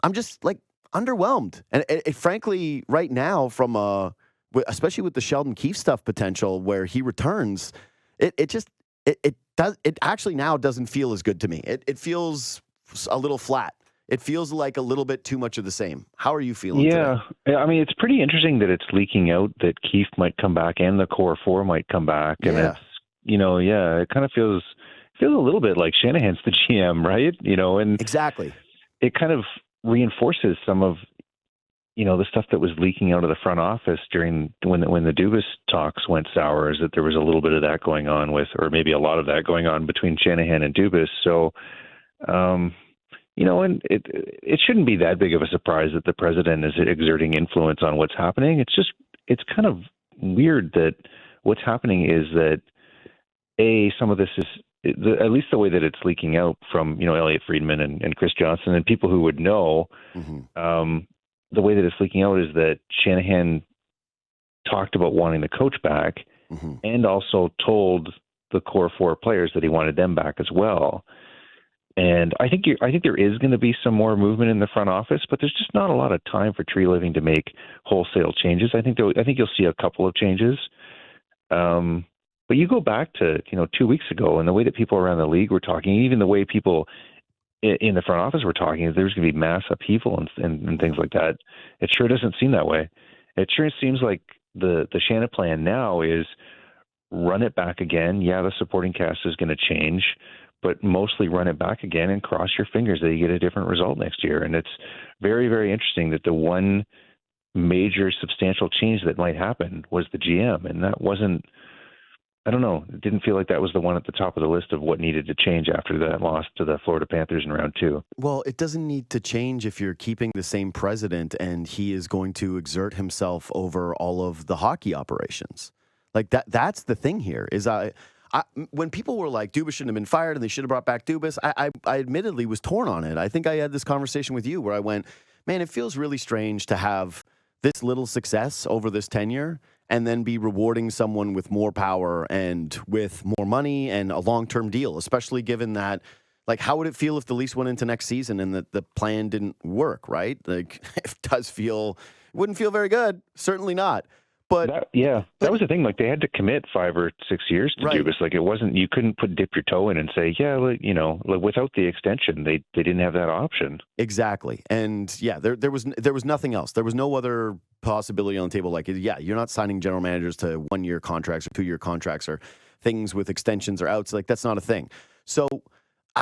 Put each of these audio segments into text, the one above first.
I'm just like underwhelmed. And frankly, right now, especially with the Sheldon Keefe stuff potential where he returns, it actually now doesn't feel as good to me. It feels a little flat. It feels like a little bit too much of the same. How are you feeling today? Yeah. I mean, it's pretty interesting that it's leaking out that Keefe might come back and the core four might come back. And Yeah, it's, it kind of feels a little bit like Shanahan's the GM, right? And exactly. it kind of reinforces some of, the stuff that was leaking out of the front office during when the Dubas talks went sour, is that there was a little bit of that going on or maybe a lot of that going on between Shanahan and Dubas. So, and it shouldn't be that big of a surprise that the president is exerting influence on what's happening. It's kind of weird that what's happening is that some of this is, at least the way that it's leaking out from, Elliot Friedman and Chris Johnson and people who would know, the way that it's leaking out is that Shanahan talked about wanting the coach back and also told the core four players that he wanted them back as well. And I think there is going to be some more movement in the front office, but there's just not a lot of time for Treliving to make wholesale changes. I think you'll see a couple of changes. But you go back to 2 weeks ago, and the way that people around the league were talking, even the way people in the front office were talking, there's going to be mass upheaval and things like that. It sure doesn't seem that way. It sure seems like the Shanaplan now is run it back again. Yeah, the supporting cast is going to change, but mostly run it back again and cross your fingers that you get a different result next year. And it's very, very interesting that the one major substantial change that might happen was the GM. And that wasn't, I don't know, it didn't feel like that was the one at the top of the list of what needed to change after that loss to the Florida Panthers in round 2. Well, it doesn't need to change if you're keeping the same president and he is going to exert himself over all of the hockey operations. Like that's the thing here is when people were like, Dubas shouldn't have been fired and they should have brought back Dubas, I admittedly was torn on it. I think I had this conversation with you where I went, man, it feels really strange to have this little success over this tenure and then be rewarding someone with more power and with more money and a long-term deal, especially given that, like, how would it feel if the Leafs went into next season and the plan didn't work, right? Like, it wouldn't feel very good. Certainly not. But that was the thing. Like, they had to commit 5 or 6 years to Dubas. Like, it wasn't, you couldn't dip your toe in and say, without the extension, they didn't have that option. Exactly. And yeah, there was nothing else. There was no other possibility on the table. Like, you're not signing general managers to 1-year contracts or 2-year contracts or things with extensions or outs. Like, that's not a thing. So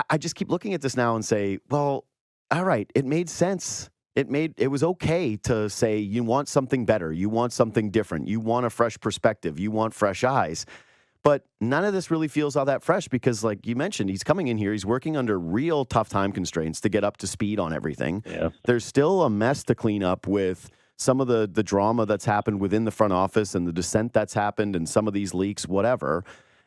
I just keep looking at this now and say, well, all right, it made sense. It was okay to say you want something better, you want something different, you want a fresh perspective, you want fresh eyes. But none of this really feels all that fresh because, like you mentioned, he's coming in here, he's working under real tough time constraints to get up to speed on everything. Yeah. There's still a mess to clean up with some of the drama that's happened within the front office and the dissent that's happened and some of these leaks, whatever.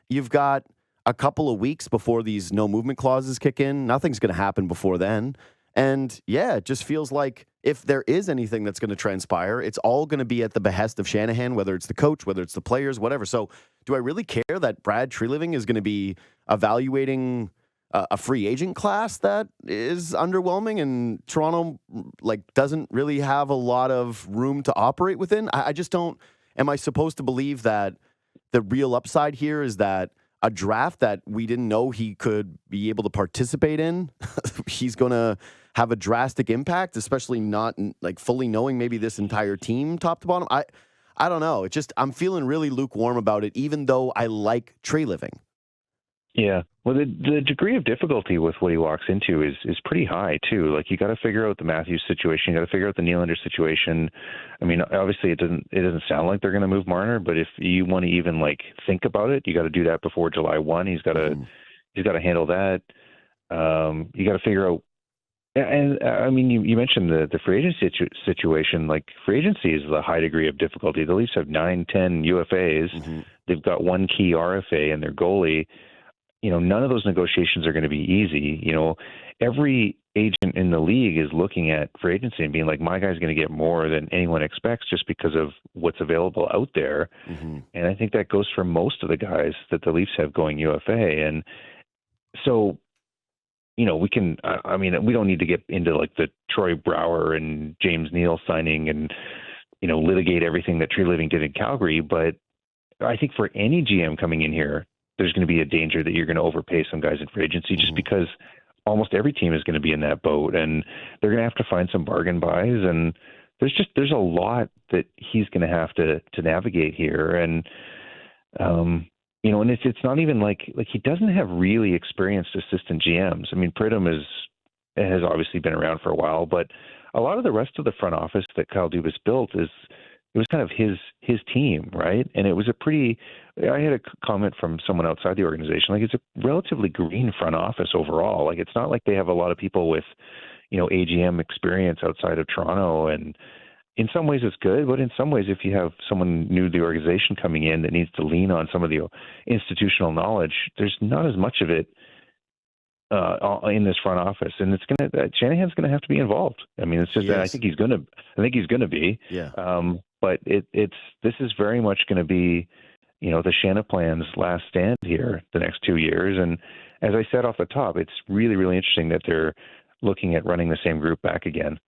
You've got a couple of weeks before these no movement clauses kick in. Nothing's going to happen before then. And yeah, it just feels like if there is anything that's going to transpire, it's all going to be at the behest of Shanahan, whether it's the coach, whether it's the players, whatever. So do I really care that Brad Treliving is going to be evaluating a free agent class that is underwhelming and Toronto doesn't really have a lot of room to operate within? I just don't. Am I supposed to believe that the real upside here is that a draft that we didn't know he could be able to participate in, he's going to have a drastic impact, especially not fully knowing maybe this entire team top to bottom? I don't know. I'm feeling really lukewarm about it, even though I like Treliving. Yeah. Well, the degree of difficulty with what he walks into is pretty high too. Like, you got to figure out the Matthews situation, you got to figure out the Nylander situation. I mean, obviously it doesn't sound like they're going to move Marner, but if you want to even think about it, you got to do that before July 1. He's got to handle that. You got to figure out. And I mean, you mentioned the free agency situation. Like, free agency is a high degree of difficulty. The Leafs have 9-10 UFAs. Mm-hmm. They've got one key RFA and their goalie. None of those negotiations are going to be easy. Every agent in the league is looking at free agency and being like, my guy's going to get more than anyone expects just because of what's available out there. Mm-hmm. And I think that goes for most of the guys that the Leafs have going UFA. And so we can. I mean, we don't need to get into like the Troy Brower and James Neal signing and litigate everything that Treliving did in Calgary. But I think for any GM coming in here, there's going to be a danger that you're going to overpay some guys in free agency, just because almost every team is going to be in that boat, and they're going to have to find some bargain buys. And there's a lot that he's going to have to navigate here. And and it's not even like he doesn't have really experienced assistant GMs. I mean, Pridham has obviously been around for a while, but a lot of the rest of the front office that Kyle Dubas built it was kind of his team, right? And it was I had a comment from someone outside the organization, like it's a relatively green front office overall. Like it's not like they have a lot of people with, AGM experience outside of Toronto. And in some ways it's good, but in some ways, if you have someone new to the organization coming in that needs to lean on some of the institutional knowledge, there's not as much of it in this front office, and Shanahan's going to have to be involved. I mean, it's just I think he's going to be. Yeah. But this is very much going to be, the Shanaplan's last stand here the next 2 years. And as I said off the top, it's really, really interesting that they're looking at running the same group back again.